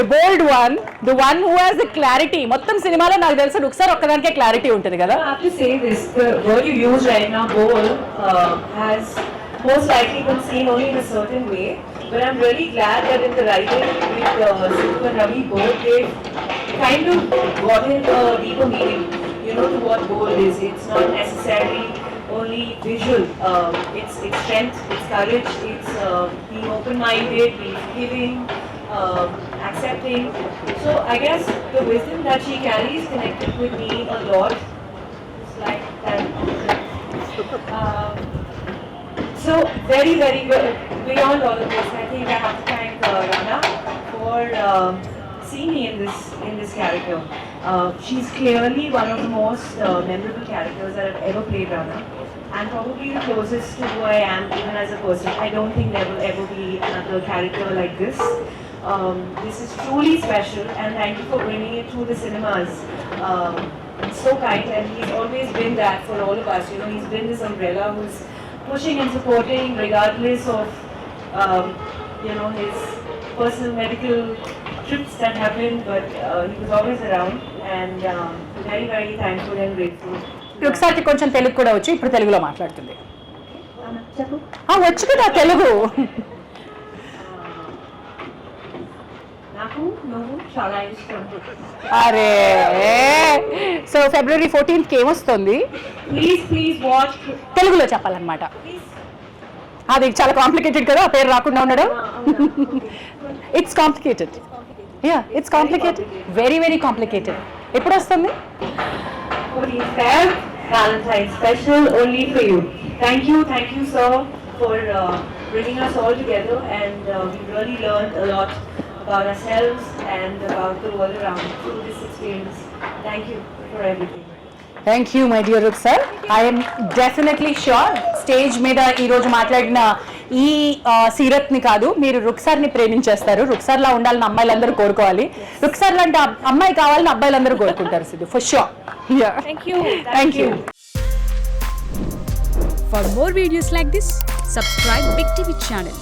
The bold one, the one who has the clarity. మొత్తం సినిమాలో నాకు తెలుసు ఒకసారి ఒక్కదానికే క్లారిటీ ఉంటుంది కదా. I have to say this, the word you use right now, bold, has most likely been seen only in a certain way. But I'm really glad that in the writing with Sidhu and Ravi, both they've kind of gotten a deeper meaning, you know, to what bold is. It's not necessarily only visual. It's strength, it's courage, it's being open-minded, being forgiving, accepting. So I guess the wisdom that she carries connected with me a lot. It's like that. So very, very good. Beyond all of this, I think I have to thank Rana for seeing me in this character. She's clearly one of the most memorable characters that I've ever played, Rana, and probably the closest to who I am even as a person. I don't think there will ever be another character like this. This is truly special, and thank you for bringing it to the cinemas. He's so kind, and he's always been that for all of us. You know, he's been this umbrella who's pushing and supporting regardless of, you know, his personal medical trips that happened, but he was always around, and very, very thankful and grateful. ఒకసారి కొంచెం తెలుగు కూడా వచ్చి ఇప్పుడు తెలుగులో మాట్లాడుతుంది. చెప్పు. వచ్చు కదా తెలుగు. నాకు నువ్వు చాలా ఇష్టం. అరే, సో February 14th ఏమొస్తుంది? Please watch. తెలుగులో చెప్పాలన్నమాట. అది చాలా కాంప్లికేటెడ్ కదా ఆ పేరు రాకుండా ఉండడం. It's complicated. It's complicated, very very complicated. ఎప్పుడు వస్తుంది? Valentine's special only for you. Thank you sir for bringing us all together, and we really learned a lot about ourselves and about the world around through this experience. Thank you for everything. Thank you my dear Rukhsar. I'm definitely sure stage మీద ఈరోజు మాట్లాడిన ఈ సీరత్ని కాదు, మీరు రుక్సార్ని ప్రేమించేస్తారు. రుక్సార్లా ఉండాలని అమ్మాయిలందరూ కోరుకోవాలి. రుక్సార్ లాంటి అమ్మాయి కావాలని అబ్బాయిలందరూ కోరుకుంటారు Siddhu, for sure. Thank you. For more videos like this, subscribe Big TV channel.